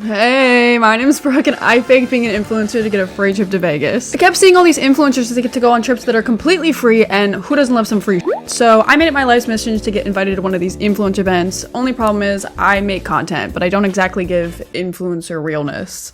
Hey, my name is Brooke and I faked being an influencer to get a free trip to Vegas. I kept seeing all these influencers that get to go on trips that are completely free, and who doesn't love some free shit? So I made it my life's mission to get invited to one of these influencer events. Only problem is I make content, but I don't exactly give influencer realness.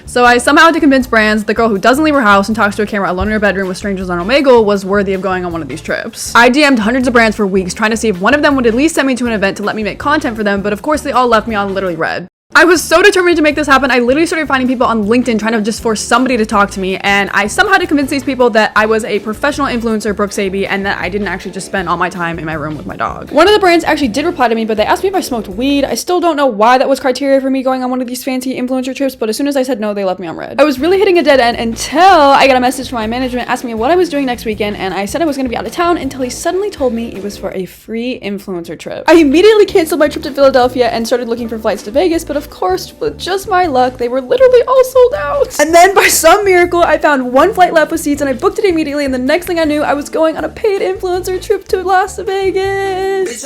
So I somehow had to convince brands the girl who doesn't leave her house and talks to a camera alone in her bedroom with strangers on Omegle was worthy of going on one of these trips. I DM'd hundreds of brands for weeks trying to see if one of them would at least send me to an event to let me make content for them, but of course they all left me on literally red. I was so determined to make this happen, I literally started finding people on LinkedIn trying to just force somebody to talk to me, and I somehow had to convince these people that I was a professional influencer, Brooke Sabey, and that I didn't actually just spend all my time in my room with my dog. One of the brands actually did reply to me, but they asked me if I smoked weed. I still don't know why that was criteria for me going on one of these fancy influencer trips, but as soon as I said no, they left me on red. I was really hitting a dead end until I got a message from my management asking me what I was doing next weekend, and I said I was going to be out of town until he suddenly told me it was for a free influencer trip. I immediately canceled my trip to Philadelphia and started looking for flights to Vegas, but of course, with just my luck, they were literally all sold out. And then by some miracle, I found one flight left with seats and I booked it immediately, and the next thing I knew, I was going on a paid influencer trip to Las Vegas.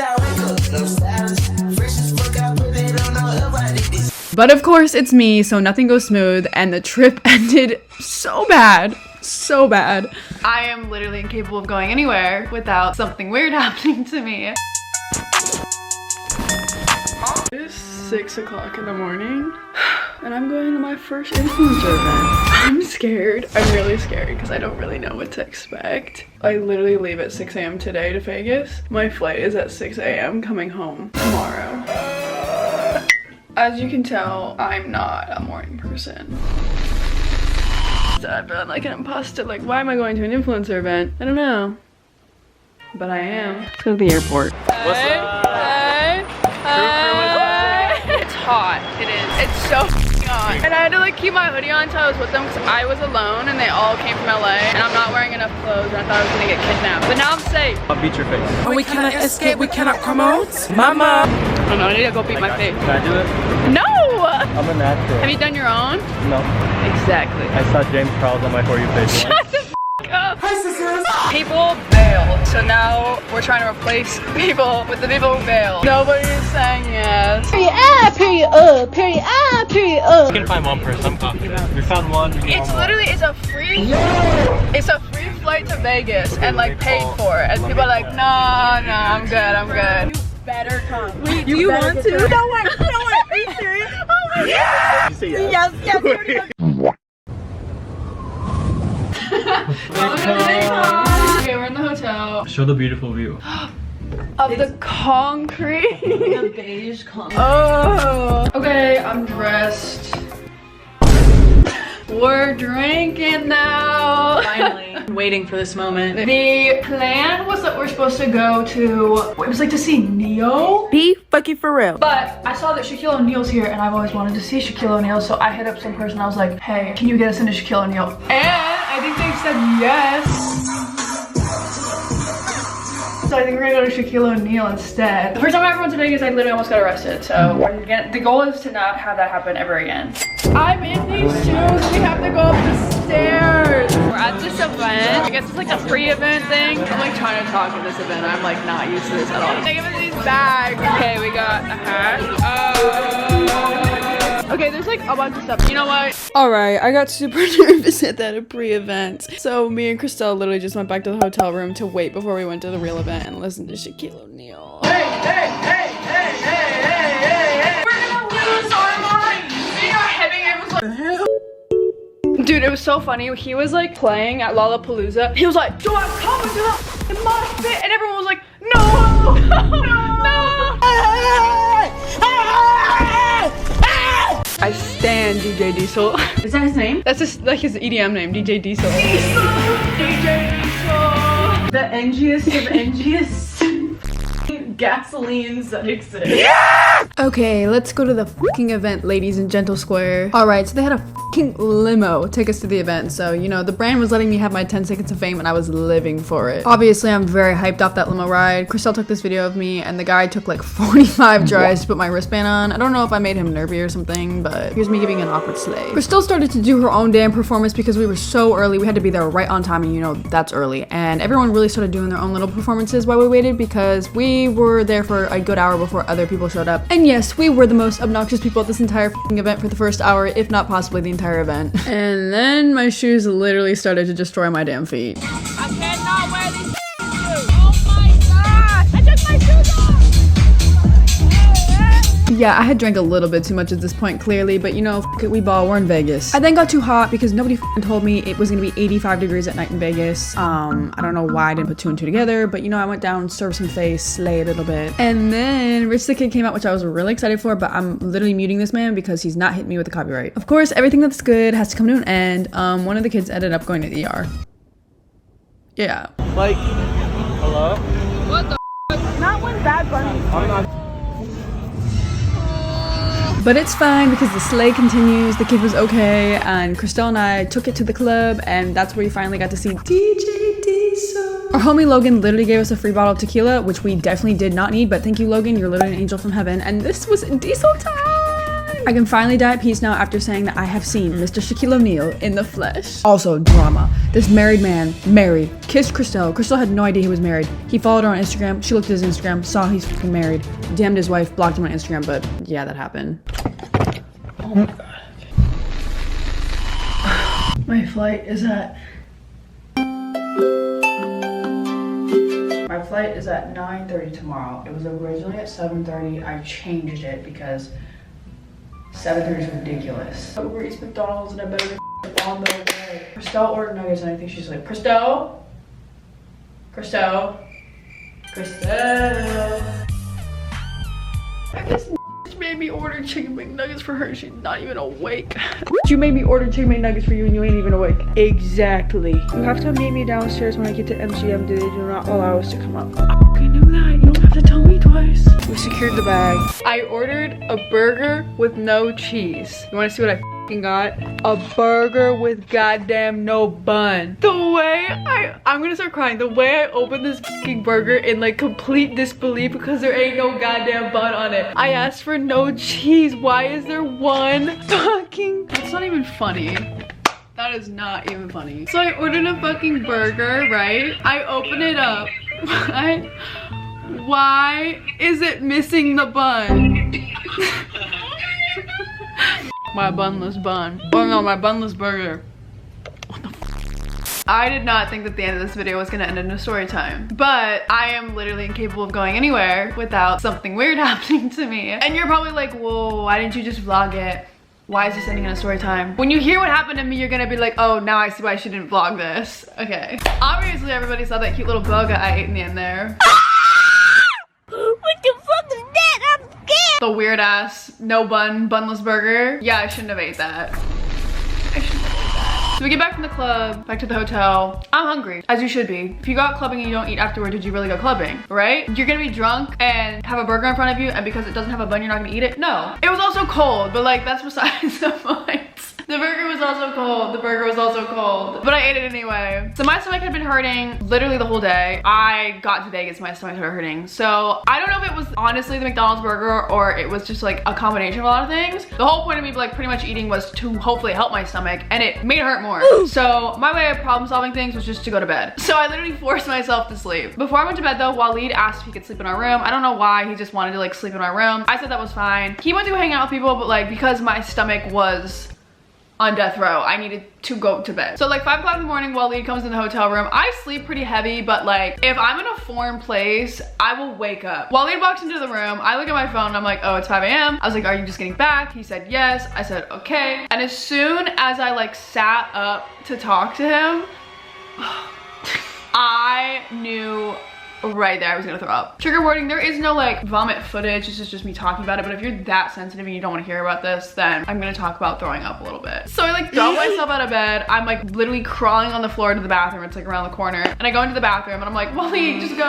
But of course, it's me, so nothing goes smooth, and the trip ended so bad. So bad. I am literally incapable of going anywhere without something weird happening to me. It's 6 o'clock in the morning and I'm going to my first influencer event. I'm scared. I'm really scared because I don't really know what to expect. I literally leave at 6 a.m. today to Vegas. My flight is at 6 a.m. coming home tomorrow. As you can tell, I'm not a morning person. I've been like an imposter. Like, why am I going to an influencer event? I don't know. But I am. Let's go to the airport. What's up? Hey. It's hot. It is. It's so hot. And I had to like keep my hoodie on until I was with them because I was alone and they all came from LA and I'm not wearing enough clothes and I thought I was gonna get kidnapped. But now I'm safe. I'll beat your face. We cannot escape, we cannot come out. Mama! Oh no, I need to go beat my face. Can I do it? No! I'm a natural. Have you done your own? No. Exactly. I saw James Charles on my For You page. Shut the f up. Hi, sisters. People bailed. So now we're trying to replace people with the people who bailed. Nobody is saying yes. Period ah, period period ah, period You can find one person. I'm confident. We found one. It's literally, it's a free flight to Vegas and like paid for it. And people are like, no, I'm good. You better come. Do you want to? No way, are you serious? Oh my god. You say yes. Yes. Okay, we're in the hotel. Show the beautiful view. Of the concrete. The beige concrete. Oh. Okay, I'm dressed. We're drinking now. Finally. I'm waiting for this moment. The plan was that we're supposed to go to, it was like to see Neo. Be fucking for real. But I saw that Shaquille O'Neal's here and I've always wanted to see Shaquille O'Neal, so I hit up some person. I was like, hey, can you get us into Shaquille O'Neal? And I think they said yes. So I think we're gonna go to Shaquille O'Neal instead. The first time I ever went to Vegas, I literally almost got arrested. So the goal is to not have that happen ever again. I'm in these shoes. We have to go up the stairs. We're at this event. I guess it's like a free event thing. I'm like trying to talk at this event. I'm like not used to this at all. They give us these bags. Okay, we got a hat. Okay, there's like a bunch of stuff. You know what? Alright, I got super nervous at that pre-event. So me and Christelle literally just went back to the hotel room to wait before we went to the real event and listen to Shaquille O'Neal. Hey! We're gonna lose our minds! See how heavy it was like, the hell? Dude, it was so funny. He was like playing at Lollapalooza. He was like, do I come into the mosh pit? And everyone was like, no! I stan DJ Diesel. Is that his name? That's just like his EDM name, DJ Diesel. DJ Diesel! The engiest of engiest gasolines that exist. Yeah! Okay, let's go to the fucking event, ladies and gentle square. Alright, so they had a fucking limo take us to the event. So, you know, the brand was letting me have my 10 seconds of fame and I was living for it. Obviously, I'm very hyped off that limo ride. Christelle took this video of me and the guy took like 45 tries to put my wristband on. I don't know if I made him nervy or something, but here's me giving an awkward slay. Christelle started to do her own damn performance because we were so early. We had to be there right on time and you know, that's early. And everyone really started doing their own little performances while we waited because we were there for a good hour before other people showed up. And yes, we were the most obnoxious people at this entire f***ing event for the first hour, if not possibly the entire event. And then my shoes literally started to destroy my damn feet. I cannot wear these shoes. Oh my god! I took my shoes off! Yeah, I had drank a little bit too much at this point, clearly, but you know, f it, we ball, we're in Vegas. I then got too hot because nobody f***ing told me it was gonna be 85 degrees at night in Vegas. I don't know why I didn't put 2 and 2 together, but you know, I went down, served some face, slay a little bit. And then Rich the Kid came out, which I was really excited for, but I'm literally muting this man because he's not hitting me with the copyright. Of course, everything that's good has to come to an end. One of the kids ended up going to the ER. Yeah. Like, hello? What the f? Not when Bad Bunny. I'm not. But it's fine because the sleigh continues, the kid was okay, and Christelle and I took it to the club, and that's where we finally got to see DJ Diesel. Our homie Logan literally gave us a free bottle of tequila, which we definitely did not need, but thank you, Logan, you're literally an angel from heaven, and this was Diesel time! I can finally die at peace now after saying that I have seen Mr. Shaquille O'Neal in the flesh. Also, drama. This married man, married, kissed Christelle. Christelle had no idea he was married. He followed her on Instagram, she looked at his Instagram, saw he's fucking married, DM'd his wife, blocked him on Instagram, but yeah, that happened. Oh my god. My flight is at 9:30 tomorrow. It was originally at 7:30. I changed it because 7:30 is ridiculous. Uber Eats, McDonald's, and I better get on the way. Christelle ordered nuggets, and I think she's like, Christelle? Christelle? Christelle? I guess made me order chicken McNuggets for her. She's not even awake. You made me order chicken McNuggets for you and you ain't even awake. Exactly. You have to meet me downstairs when I get to MGM. They do not allow us to come up. I knew that. You don't have to tell me twice. We secured the bag. I ordered a burger with no cheese. You want to see what I f***ing got? A burger with goddamn no bun. The way I'm gonna start crying. The way I opened this f***ing burger in like complete disbelief because there ain't no goddamn bun on it. I asked for no cheese. Why is there one fucking... That's not even funny. That is not even funny. So I ordered a fucking burger, right? I open it up. Why is it missing the bun? My bunless bun. Oh no, my bunless burger. What the f? I did not think that the end of this video was gonna end in a story time, but I am literally incapable of going anywhere without something weird happening to me. And you're probably like, whoa, why didn't you just vlog it? Why is this ending in a story time? When you hear what happened to me, you're gonna be like, oh, now I see why I shouldn't vlog this. Okay. Obviously, everybody saw that cute little boga I ate in the end there. What the fuck is that? I'm scared. The weird ass, no bun, bunless burger. Yeah, I shouldn't have ate that. I shouldn't have ate that. So we get back from the club, back to the hotel. I'm hungry, as you should be. If you go out clubbing and you don't eat afterward, did you really go clubbing, right? You're gonna be drunk and have a burger in front of you, and because it doesn't have a bun, you're not gonna eat it? No. It was also cold, but like, that's besides the point. The burger was also cold. The burger was also cold. But I ate it anyway. So my stomach had been hurting literally the whole day. I got to Vegas, my stomach started hurting. So I don't know if it was honestly the McDonald's burger or it was just like a combination of a lot of things. The whole point of me like pretty much eating was to hopefully help my stomach, and it made it hurt more. So my way of problem solving things was just to go to bed. So I literally forced myself to sleep. Before I went to bed though, Waleed asked if he could sleep in our room. I don't know why, he just wanted to like sleep in our room. I said that was fine. He went to hang out with people, but like because my stomach was on death row, I needed to go to bed. So like 5 o'clock in the morning, Waleed comes in the hotel room. I sleep pretty heavy, but like if I'm in a foreign place, I will wake up. Waleed walks into the room. I look at my phone and I'm like, oh, it's 5 a.m. I was like, are you just getting back? He said yes. I said okay. And as soon as I like sat up to talk to him, I knew right there I was gonna throw up. Trigger warning, there is no like vomit footage, this is just me talking about it, but if you're that sensitive and you don't want to hear about this, then I'm gonna talk about throwing up a little bit. So I like throw myself out of bed. I'm like literally crawling on the floor to the bathroom. It's like around the corner, and I go into the bathroom and I'm like, Waleed, just go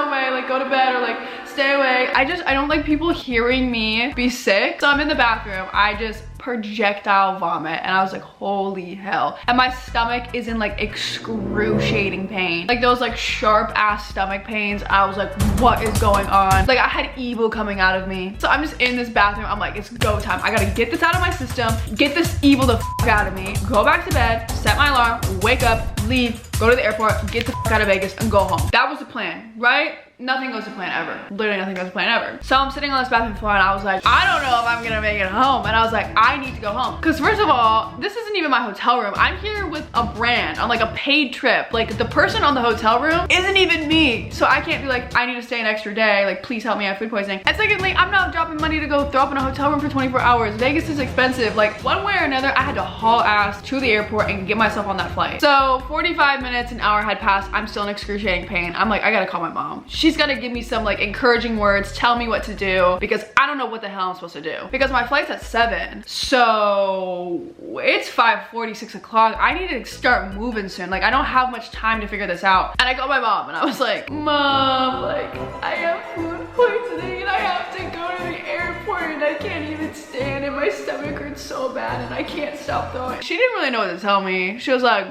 away, like go to bed or like stay away. I don't like people hearing me be sick. So I'm in the bathroom, I just projectile vomit, and I was like, holy hell. And my stomach is in like excruciating pain, like those like sharp ass stomach pains. I was like, what is going on? Like I had evil coming out of me. So I'm just in this bathroom, I'm like, it's go time. I gotta get this out of my system, get this evil the f out of me, go back to bed, set my alarm, wake up, leave, go to the airport, get the f out of Vegas, and go home. That was the plan, right? nothing goes to plan ever. Literally nothing goes to plan ever. So I'm sitting on this bathroom floor and I was like, I don't know if I'm gonna make it home. And I was like, I need to go home. Cause first of all, this isn't even my hotel room. I'm here with a brand on like a paid trip. Like the person on the hotel room isn't even me. So I can't be like, I need to stay an extra day. Like please help me, I have food poisoning. And secondly, I'm not dropping money to go throw up in a hotel room for 24 hours. Vegas is expensive. Like one way or another, I had to haul ass to the airport and get myself on that flight. So 45 minutes, an hour had passed. I'm still in excruciating pain. I'm like, I gotta call my mom. She's gotta give me some like encouraging words, tell me what to do, because I don't know what the hell I'm supposed to do. Because my flight's at 7. So it's 5:40, 6 o'clock. I need to start moving soon. Like I don't have much time to figure this out. And I called my mom and I was like, Mom, like I have food poisoning and I have to go to the airport and I can't even stand and my stomach hurts so bad and I can't stop throwing. She didn't really know what to tell me. She was like,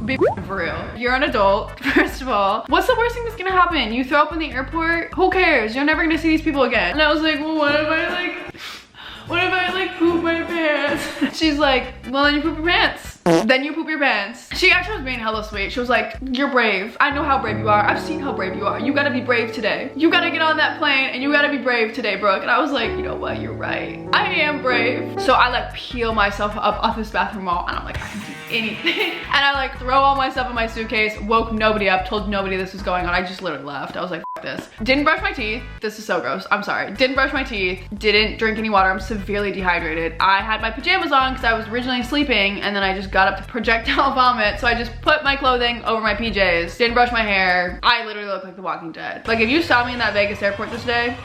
be for real. You're an adult, first of all. What's the worst thing that's gonna happen? You throw up in the airport? Who cares? You're never gonna see these people again. And I was like, well, what if I like poop my pants? She's like, well then you poop your pants. Then you poop your pants. She actually was being hella sweet. She was like, you're brave. I know how brave you are. I've seen how brave you are. You gotta be brave today. You gotta get on that plane and you gotta be brave today, Brooke. And I was like, you know what? You're right. I am brave. So I like peel myself up off this bathroom wall and I'm like, I can do anything. And I like throw all my stuff in my suitcase, woke nobody up, told nobody this was going on. I just literally left. I was like, F this. Didn't brush my teeth. This is so gross. I'm sorry. Didn't brush my teeth. Didn't drink any water. I'm severely dehydrated. I had my pajamas on because I was originally sleeping and then I just got up to projectile vomit. So I just put my clothing over my PJs. Didn't brush my hair. I literally look like The Walking Dead. Like if you saw me in that Vegas airport this day,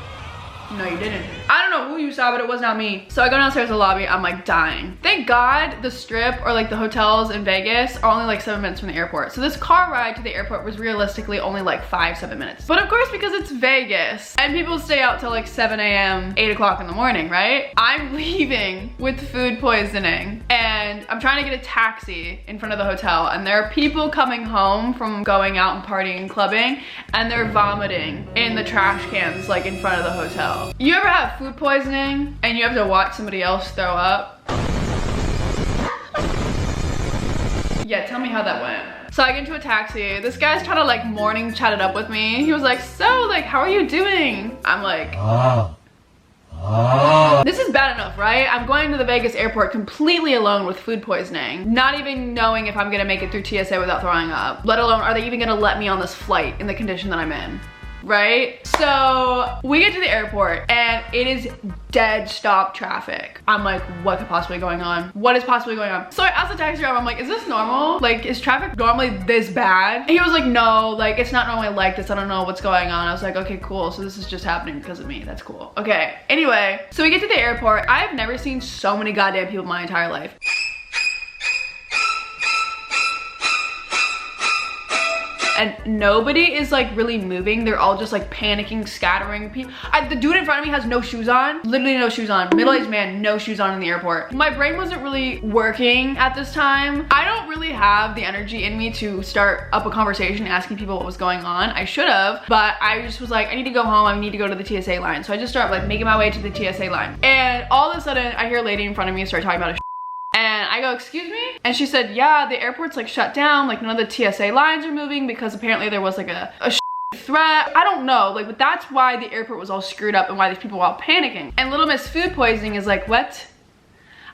no, you didn't. I don't know who you saw, but it was not me. So I go downstairs to the lobby, I'm like dying. Thank God the strip or like the hotels in Vegas are only like 7 minutes from the airport. So this car ride to the airport was realistically only like 5-7 minutes. But of course, because it's Vegas and people stay out till like 7 a.m., 8 o'clock in the morning, right? I'm leaving with food poisoning and I'm trying to get a taxi in front of the hotel and there are people coming home from going out and partying and clubbing and they're vomiting in the trash cans like in front of the hotel. You ever have food poisoning and you have to watch somebody else throw up? Yeah, tell me how that went. So I get into a taxi. This guy's trying to like morning chat it up with me. He was like, so like, how are you doing? I'm like, this is bad enough, right? I'm going to the Vegas airport completely alone with food poisoning, not even knowing if I'm gonna make it through TSA without throwing up, let alone are they even gonna let me on this flight in the condition that I'm in. Right? So we get to the airport and it is dead stop traffic. I'm like, what could possibly be going on? What is possibly going on? So I asked the taxi driver, I'm like, is this normal? Like, is traffic normally this bad? And he was like, no, like it's not normally like this. I don't know what's going on. I was like, okay, cool. So this is just happening because of me. That's cool. Okay. Anyway, so we get to the airport. I've never seen so many goddamn people in my entire life. And nobody is like really moving. They're all just like panicking, scattering. The dude in front of me has no shoes on, literally no shoes on. Middle-aged man, no shoes on in the airport. My brain wasn't really working at this time. I don't really have the energy in me to start up a conversation asking people what was going on. I should have, but I just was like, I need to go home. I need to go to the TSA line. So I just start like making my way to the TSA line. And all of a sudden I hear a lady in front of me start talking about a and I go, excuse me? And she said, yeah, the airport's like shut down. Like none of the TSA lines are moving because apparently there was like a threat. I don't know, like, but that's why the airport was all screwed up and why these people were all panicking. And Little Miss Food Poisoning is like, what?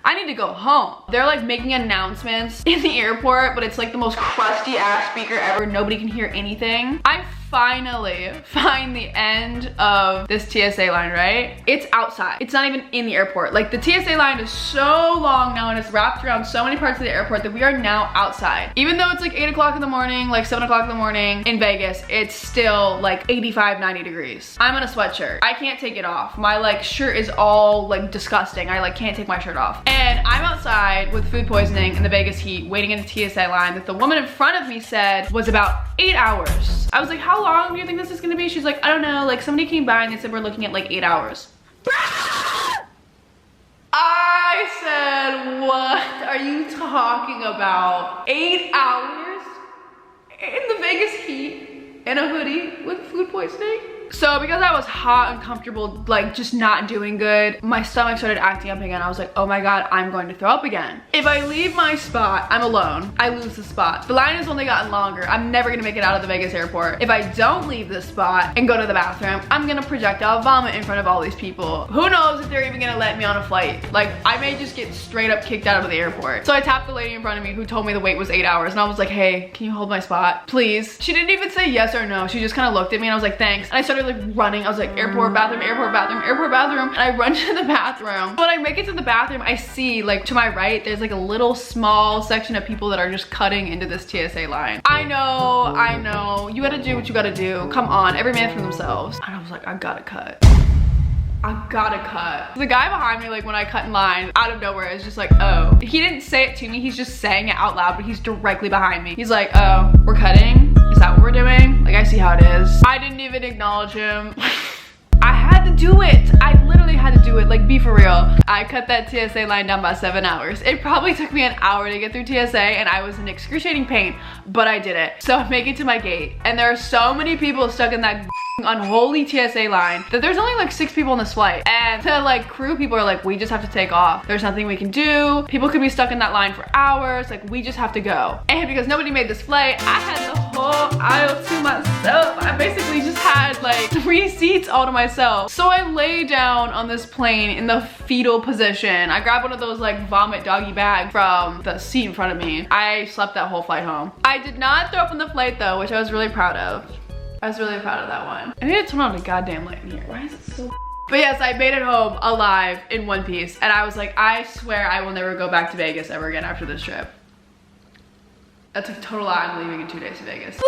I need to go home. They're like making announcements in the airport, but it's like the most crusty ass speaker ever. Nobody can hear anything. I finally find the end of this TSA line, right? It's outside. It's not even in the airport. Like the TSA line is so long now and it's wrapped around so many parts of the airport that we are now outside. Even though it's like 8 o'clock in the morning, like 7 o'clock in the morning in Vegas, it's still like 85, 90 degrees. I'm in a sweatshirt. I can't take it off. My like shirt is all like disgusting. I like can't take my shirt off. And I'm outside with food poisoning in the Vegas heat, waiting in the TSA line that the woman in front of me said was about 8 hours. I was like, how long do you think this is gonna be? She's like, I don't know, like somebody came by and they said we're looking at like 8 hours. I said, what are you talking about? 8 hours in the Vegas heat in a hoodie with food poisoning? So because I was hot, uncomfortable, like just not doing good, my stomach started acting up again. I was like, oh my God, I'm going to throw up again. If I leave my spot, I'm alone. I lose the spot. The line has only gotten longer. I'm never gonna make it out of the Vegas airport. If I don't leave this spot and go to the bathroom, I'm gonna projectile vomit in front of all these people. Who knows if they're even gonna let me on a flight. Like, I may just get straight up kicked out of the airport. So I tapped the lady in front of me who told me the wait was 8 hours, and I was like, hey, can you hold my spot, please? She didn't even say yes or no. She just kind of looked at me and I was like, thanks. And I started like running. I was like, airport bathroom, airport bathroom, airport bathroom. And I run to the bathroom. When I make it to the bathroom, I see like to my right, there's like a little small section of people that are just cutting into this TSA line. I know, you gotta do what you gotta do. Come on, every man for themselves. And I was like, I gotta cut. I gotta cut. The guy behind me, like when I cut in line, out of nowhere is just like, oh. He didn't say it to me, he's just saying it out loud, but he's directly behind me. He's like, oh, we're cutting? Is that what we're doing? Like, I see how it is. I didn't even acknowledge him. I had to do it. I literally had to do it, like, be for real. I cut that TSA line down by 7 hours. It probably took me an hour to get through TSA and I was in excruciating pain, but I did it. So I make it to my gate and there are so many people stuck in that unholy TSA line that there's only like 6 people on this flight, and the like crew people are like, we just have to take off. There's nothing we can do. People could be stuck in that line for hours. Like, we just have to go. And because nobody made this flight, I had the whole aisle to myself. I basically just had like 3 seats all to myself. So I lay down on this plane in the fetal position. I grabbed one of those like vomit doggy bags from the seat in front of me. I slept that whole flight home. I did not throw up on the flight though, which I was really proud of. I was really proud of that one. I need to turn on the goddamn light in here. Why is it so? But yes, I made it home alive in one piece. And I was like, I swear I will never go back to Vegas ever again after this trip. That's a total lie. I'm leaving in 2 days to Vegas.